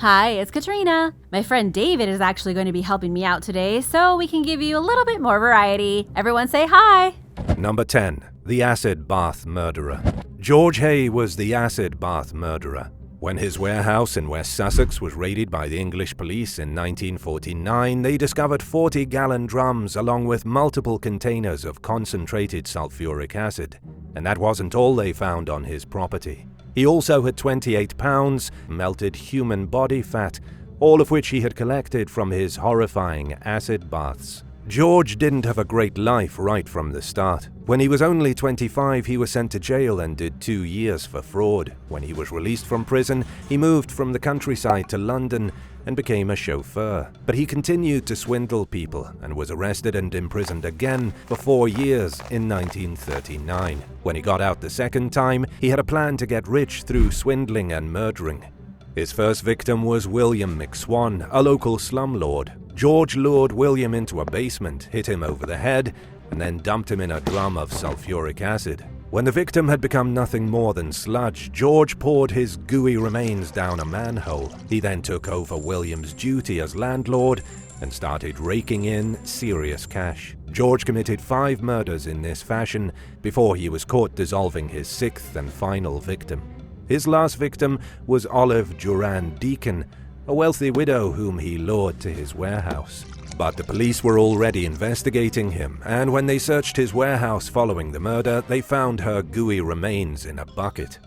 Hi, it's Katrina. My friend David is actually going to be helping me out today, so we can give you a little bit more variety. Everyone say hi! Number 10. The Acid Bath Murderer. George Hay was the acid bath murderer. When his warehouse in West Sussex was raided by the English police in 1949, they discovered 40-gallon drums along with multiple containers of concentrated sulfuric acid. And that wasn't all they found on his property. He also had 28 pounds melted human body fat, all of which he had collected from his horrifying acid baths. George didn't have a great life right from the start. When he was only 25, he was sent to jail and did 2 years for fraud. When he was released from prison, he moved from the countryside to London and became a chauffeur. But he continued to swindle people and was arrested and imprisoned again for 4 years in 1939. When he got out the second time, he had a plan to get rich through swindling and murdering. His first victim was William McSwan, a local slumlord. George lured William into a basement, hit him over the head, and then dumped him in a drum of sulfuric acid. When the victim had become nothing more than sludge, George poured his gooey remains down a manhole. He then took over William's duty as landlord and started raking in serious cash. George committed 5 murders in this fashion before he was caught dissolving his 6th and final victim. His last victim was Olive Duran Deacon, a wealthy widow whom he lured to his warehouse. But the police were already investigating him, and when they searched his warehouse following the murder, they found her gooey remains in a bucket.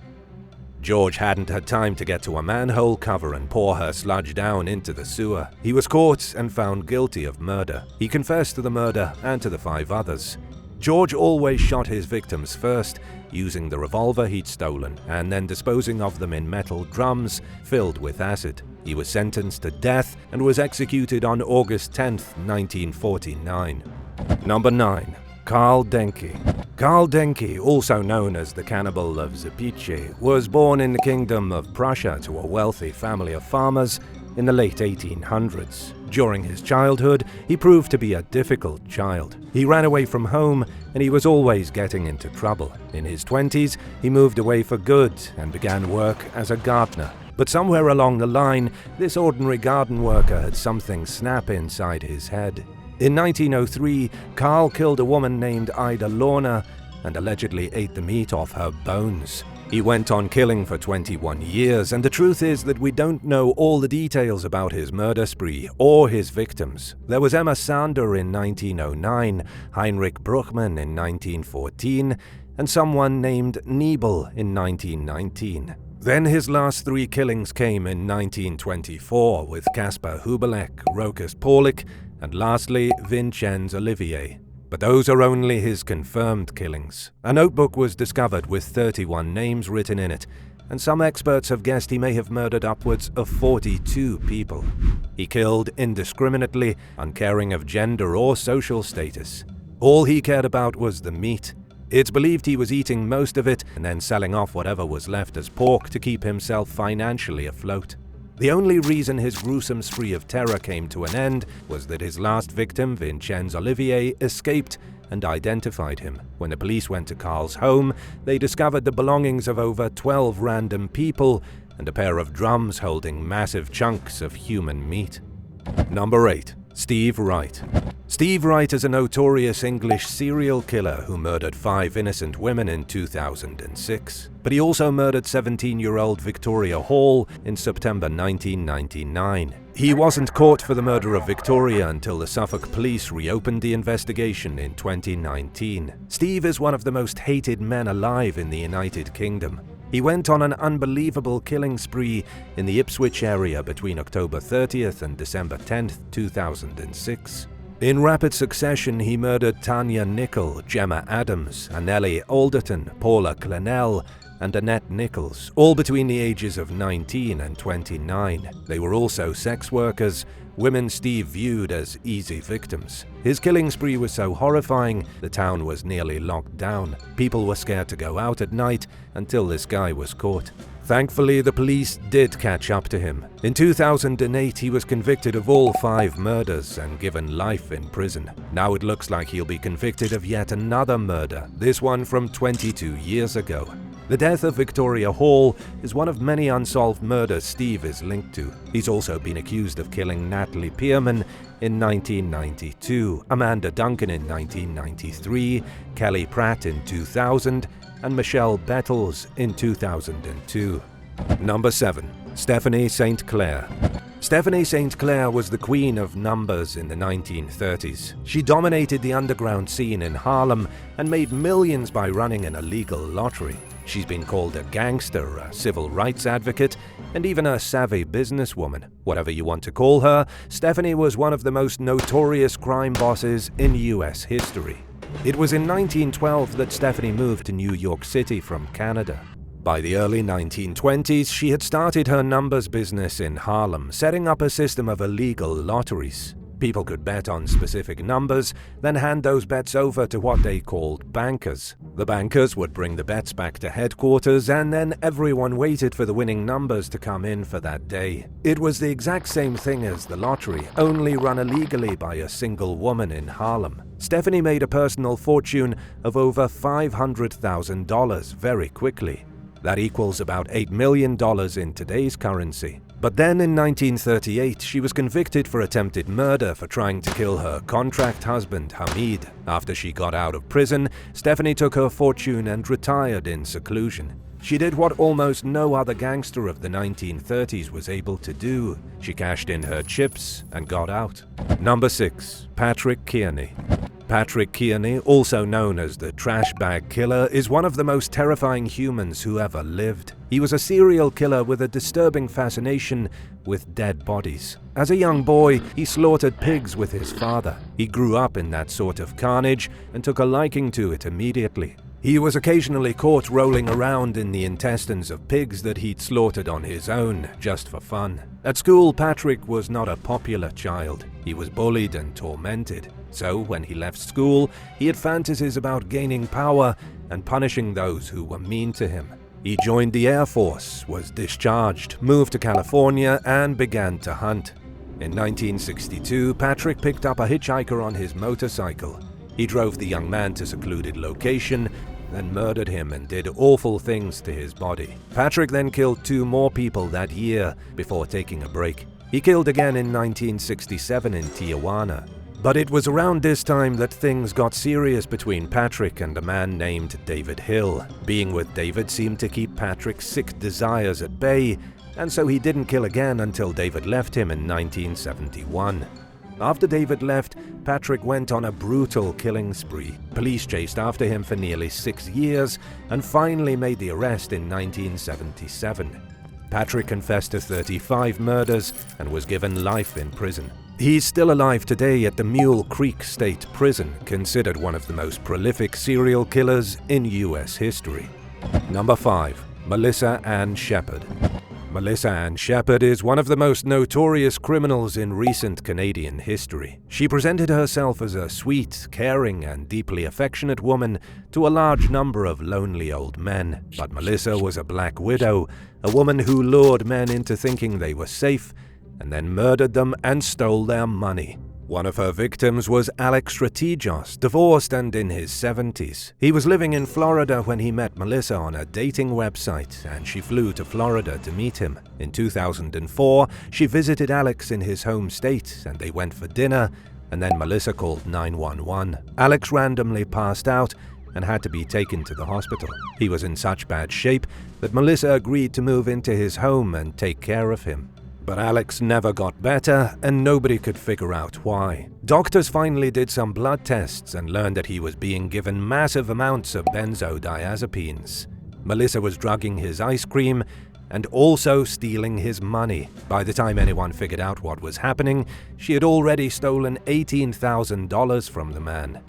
George hadn't had time to get to a manhole cover and pour her sludge down into the sewer. He was caught and found guilty of murder. He confessed to the murder and to the 5 others. George always shot his victims first, using the revolver he'd stolen, and then disposing of them in metal drums filled with acid. He was sentenced to death and was executed on August 10, 1949. Number 9. Karl Denke. Karl Denke, also known as the Cannibal of Zapice, was born in the Kingdom of Prussia to a wealthy family of farmers in the late 1800s. During his childhood, he proved to be a difficult child. He ran away from home and he was always getting into trouble. In his 20s, he moved away for good and began work as a gardener. But somewhere along the line, this ordinary garden worker had something snap inside his head. In 1903, Karl killed a woman named Ida Lorna and allegedly ate the meat off her bones. He went on killing for 21 years, and the truth is that we don't know all the details about his murder spree or his victims. There was Emma Sander in 1909, Heinrich Bruchmann in 1914, and someone named Niebel in 1919. Then his last 3 killings came in 1924 with Caspar Hubelek, Rokas Paulik, and lastly Vincenz Olivier. But those are only his confirmed killings. A notebook was discovered with 31 names written in it, and some experts have guessed he may have murdered upwards of 42 people. He killed indiscriminately, uncaring of gender or social status. All he cared about was the meat. It's believed he was eating most of it and then selling off whatever was left as pork to keep himself financially afloat. The only reason his gruesome spree of terror came to an end was that his last victim, Vincenz Olivier, escaped and identified him. When the police went to Karl's home, they discovered the belongings of over 12 random people and a pair of drums holding massive chunks of human meat. Number 8. Steve Wright. Steve Wright is a notorious English serial killer who murdered 5 innocent women in 2006. But he also murdered 17-year-old Victoria Hall in September 1999. He wasn't caught for the murder of Victoria until the Suffolk police reopened the investigation in 2019. Steve is one of the most hated men alive in the United Kingdom. He went on an unbelievable killing spree in the Ipswich area between October 30th and December 10th, 2006. In rapid succession, he murdered Tanya Nicol, Gemma Adams, Anneli Alderton, Paula Clennell, and Annette Nichols, all between the ages of 19 and 29. They were also sex workers, women Steve viewed as easy victims. His killing spree was so horrifying, the town was nearly locked down. People were scared to go out at night until this guy was caught. Thankfully, the police did catch up to him. In 2008, he was convicted of all 5 murders and given life in prison. Now it looks like he'll be convicted of yet another murder, this one from 22 years ago. The death of Victoria Hall is one of many unsolved murders Steve is linked to. He's also been accused of killing Natalie Pierman in 1992, Amanda Duncan in 1993, Kelly Pratt in 2000, and Michelle Bettles in 2002. Number 7. Stephanie St. Clair. Stephanie St. Clair was the queen of numbers in the 1930s. She dominated the underground scene in Harlem and made millions by running an illegal lottery. She's been called a gangster, a civil rights advocate, and even a savvy businesswoman. Whatever you want to call her, Stephanie was one of the most notorious crime bosses in U.S. history. It was in 1912 that Stephanie moved to New York City from Canada. By the early 1920s, she had started her numbers business in Harlem, setting up a system of illegal lotteries. People could bet on specific numbers, then hand those bets over to what they called bankers. The bankers would bring the bets back to headquarters, and then everyone waited for the winning numbers to come in for that day. It was the exact same thing as the lottery, only run illegally by a single woman in Harlem. Stephanie made a personal fortune of over $500,000 very quickly. That equals about $8 million in today's currency. But then in 1938, she was convicted for attempted murder for trying to kill her contract husband, Hamid. After she got out of prison, Stephanie took her fortune and retired in seclusion. She did what almost no other gangster of the 1930s was able to do. She cashed in her chips and got out. Number 6. Patrick Kearney. Patrick Kearney, also known as the Trash Bag Killer, is one of the most terrifying humans who ever lived. He was a serial killer with a disturbing fascination with dead bodies. As a young boy, he slaughtered pigs with his father. He grew up in that sort of carnage and took a liking to it immediately. He was occasionally caught rolling around in the intestines of pigs that he'd slaughtered on his own, just for fun. At school, Patrick was not a popular child. He was bullied and tormented. So, when he left school, he had fantasies about gaining power and punishing those who were mean to him. He joined the Air Force, was discharged, moved to California, and began to hunt. In 1962, Patrick picked up a hitchhiker on his motorcycle. He drove the young man to a secluded location, then murdered him and did awful things to his body. Patrick then killed 2 more people that year before taking a break. He killed again in 1967 in Tijuana. But it was around this time that things got serious between Patrick and a man named David Hill. Being with David seemed to keep Patrick's sick desires at bay, and so he didn't kill again until David left him in 1971. After David left, Patrick went on a brutal killing spree. Police chased after him for nearly 6 years and finally made the arrest in 1977. Patrick confessed to 35 murders and was given life in prison. He's still alive today at the Mule Creek State Prison, considered one of the most prolific serial killers in U.S. history. Number 5. Melissa Ann Shepard. Melissa Ann Shepard is one of the most notorious criminals in recent Canadian history. She presented herself as a sweet, caring, and deeply affectionate woman to a large number of lonely old men. But Melissa was a black widow, a woman who lured men into thinking they were safe, and then murdered them and stole their money. One of her victims was Alex Strategos, divorced and in his 70s. He was living in Florida when he met Melissa on a dating website, and she flew to Florida to meet him. In 2004, she visited Alex in his home state, and they went for dinner, and then Melissa called 911. Alex randomly passed out and had to be taken to the hospital. He was in such bad shape that Melissa agreed to move into his home and take care of him. But Alex never got better, and nobody could figure out why. Doctors finally did some blood tests and learned that he was being given massive amounts of benzodiazepines. Melissa was drugging his ice cream and also stealing his money. By the time anyone figured out what was happening, she had already stolen $18,000 from the man.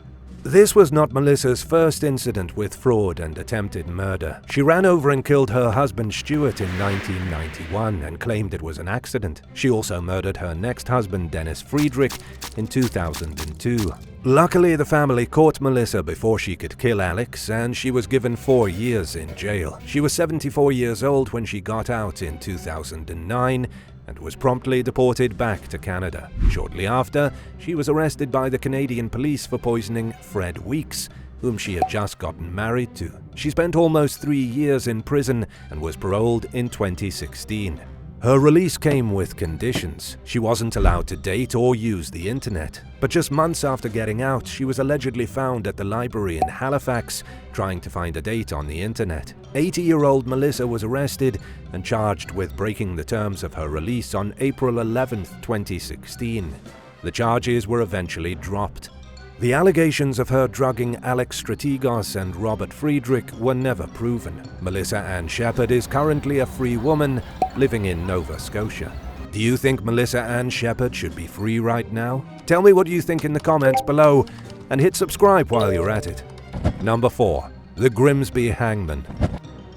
This was not Melissa's first incident with fraud and attempted murder. She ran over and killed her husband Stuart in 1991 and claimed it was an accident. She also murdered her next husband Dennis Friedrich in 2002. Luckily, the family caught Melissa before she could kill Alex, and she was given 4 years in jail. She was 74 years old when she got out in 2009, and was promptly deported back to Canada. Shortly after, she was arrested by the Canadian police for poisoning Fred Weeks, whom she had just gotten married to. She spent almost 3 years in prison and was paroled in 2016. Her release came with conditions. She wasn't allowed to date or use the internet. But just months after getting out, she was allegedly found at the library in Halifax trying to find a date on the internet. 80-year-old Melissa was arrested and charged with breaking the terms of her release on April 11, 2016. The charges were eventually dropped. The allegations of her drugging Alex Strategos and Robert Friedrich were never proven. Melissa Ann Shepard is currently a free woman living in Nova Scotia. Do you think Melissa Ann Shepard should be free right now? Tell me what you think in the comments below, and hit subscribe while you're at it. Number 4. The Grimsby Hangman.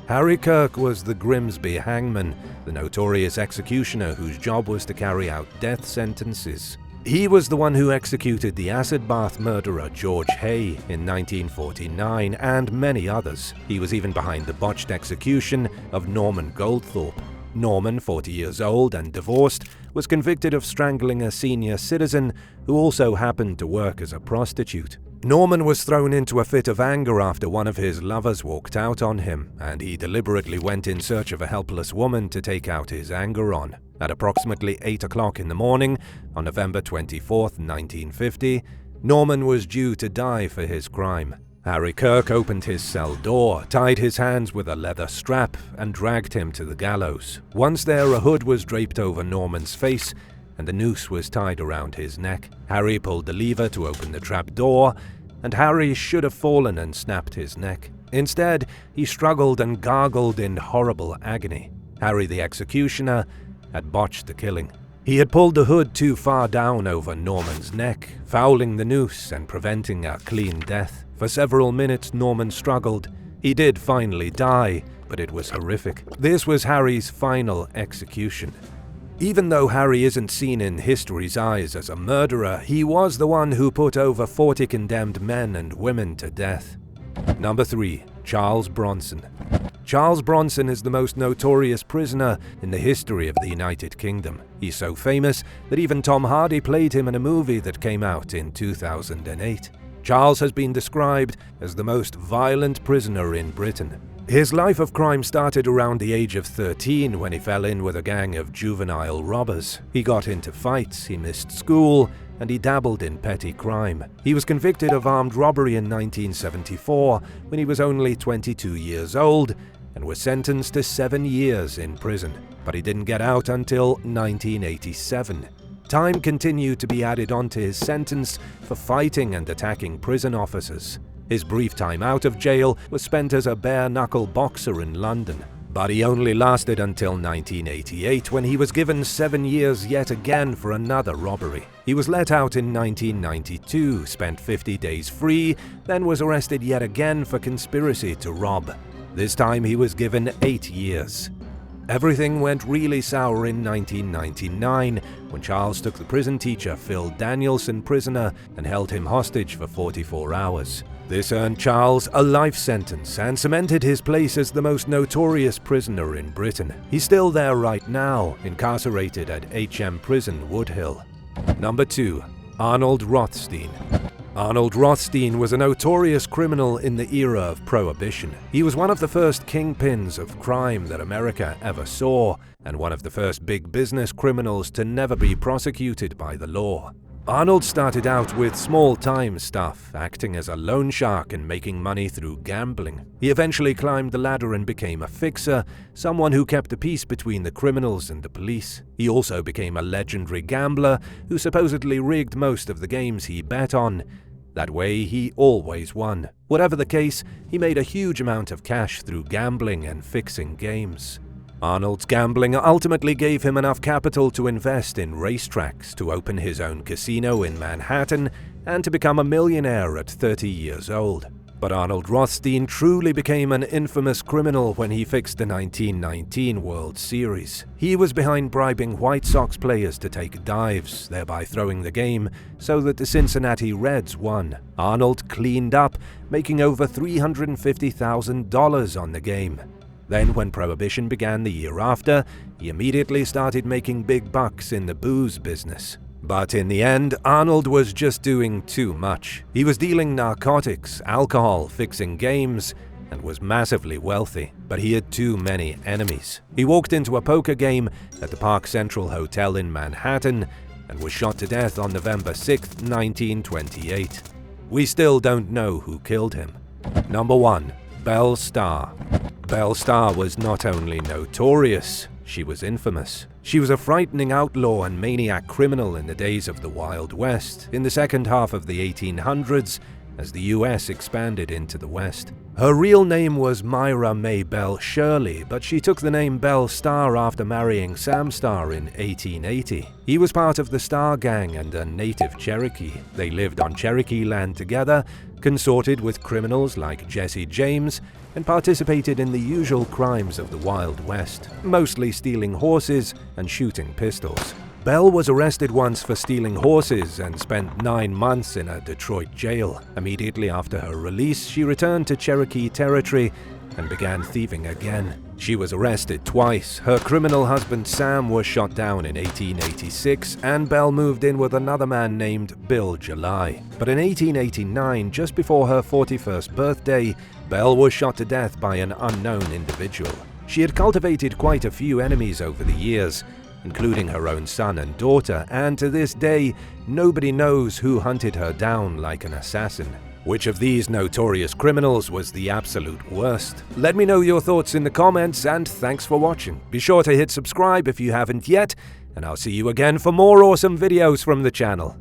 Harry Kirk was the Grimsby Hangman, the notorious executioner whose job was to carry out death sentences. He was the one who executed the acid bath murderer George Hay in 1949 and many others. He was even behind the botched execution of Norman Goldthorpe. Norman, 40 years old and divorced, was convicted of strangling a senior citizen who also happened to work as a prostitute. Norman was thrown into a fit of anger after one of his lovers walked out on him, and he deliberately went in search of a helpless woman to take out his anger on. At approximately 8 o'clock in the morning, on November 24, 1950, Norman was due to die for his crime. Harry Kirk opened his cell door, tied his hands with a leather strap, and dragged him to the gallows. Once there, a hood was draped over Norman's face, and the noose was tied around his neck. Harry pulled the lever to open the trap door, and Harry should have fallen and snapped his neck. Instead, he struggled and gargled in horrible agony. Harry the executioner had botched the killing. He had pulled the hood too far down over Norman's neck, fouling the noose and preventing a clean death. For several minutes, Norman struggled. He did finally die, but it was horrific. This was Harry's final execution. Even though Harry isn't seen in history's eyes as a murderer, he was the one who put over 40 condemned men and women to death. Number 3. Charles Bronson. Charles Bronson is the most notorious prisoner in the history of the United Kingdom. He's so famous that even Tom Hardy played him in a movie that came out in 2008. Charles has been described as the most violent prisoner in Britain. His life of crime started around the age of 13 when he fell in with a gang of juvenile robbers. He got into fights, he missed school, and he dabbled in petty crime. He was convicted of armed robbery in 1974 when he was only 22 years old and was sentenced to 7 years in prison. But he didn't get out until 1987. Time continued to be added onto his sentence for fighting and attacking prison officers. His brief time out of jail was spent as a bare-knuckle boxer in London. But he only lasted until 1988 when he was given 7 years yet again for another robbery. He was let out in 1992, spent 50 days free, then was arrested yet again for conspiracy to rob. This time he was given 8 years. Everything went really sour in 1999 when Charles took the prison teacher Phil Danielson prisoner and held him hostage for 44 hours. This earned Charles a life sentence and cemented his place as the most notorious prisoner in Britain. He's still there right now, incarcerated at HM Prison Woodhill. Number 2. Arnold Rothstein. Arnold Rothstein was a notorious criminal in the era of Prohibition. He was one of the first kingpins of crime that America ever saw, and one of the first big business criminals to never be prosecuted by the law. Arnold started out with small-time stuff, acting as a loan shark and making money through gambling. He eventually climbed the ladder and became a fixer, someone who kept the peace between the criminals and the police. He also became a legendary gambler who supposedly rigged most of the games he bet on. That way, he always won. Whatever the case, he made a huge amount of cash through gambling and fixing games. Arnold's gambling ultimately gave him enough capital to invest in racetracks, to open his own casino in Manhattan, and to become a millionaire at 30 years old. But Arnold Rothstein truly became an infamous criminal when he fixed the 1919 World Series. He was behind bribing White Sox players to take dives, thereby throwing the game so that the Cincinnati Reds won. Arnold cleaned up, making over $350,000 on the game. Then, when Prohibition began the year after, he immediately started making big bucks in the booze business. But in the end, Arnold was just doing too much. He was dealing narcotics, alcohol, fixing games, and was massively wealthy, but he had too many enemies. He walked into a poker game at the Park Central Hotel in Manhattan and was shot to death on November 6, 1928. We still don't know who killed him. Number 1. Belle Starr. Belle Starr was not only notorious, she was infamous. She was a frightening outlaw and maniac criminal in the days of the Wild West, in the second half of the 1800s, as the US expanded into the West. Her real name was Myra May Bell Shirley, but she took the name Belle Starr after marrying Sam Starr in 1880. He was part of the Starr Gang and a native Cherokee. They lived on Cherokee land together, consorted with criminals like Jesse James, and participated in the usual crimes of the Wild West, mostly stealing horses and shooting pistols. Belle was arrested once for stealing horses and spent 9 months in a Detroit jail. Immediately after her release, she returned to Cherokee territory and began thieving again. She was arrested twice. Her criminal husband Sam was shot down in 1886, and Belle moved in with another man named Bill July. But in 1889, just before her 41st birthday, Belle was shot to death by an unknown individual. She had cultivated quite a few enemies over the years, including her own son and daughter, and to this day, nobody knows who hunted her down like an assassin. Which of these notorious criminals was the absolute worst? Let me know your thoughts in the comments, and thanks for watching. Be sure to hit subscribe if you haven't yet, and I'll see you again for more awesome videos from the channel.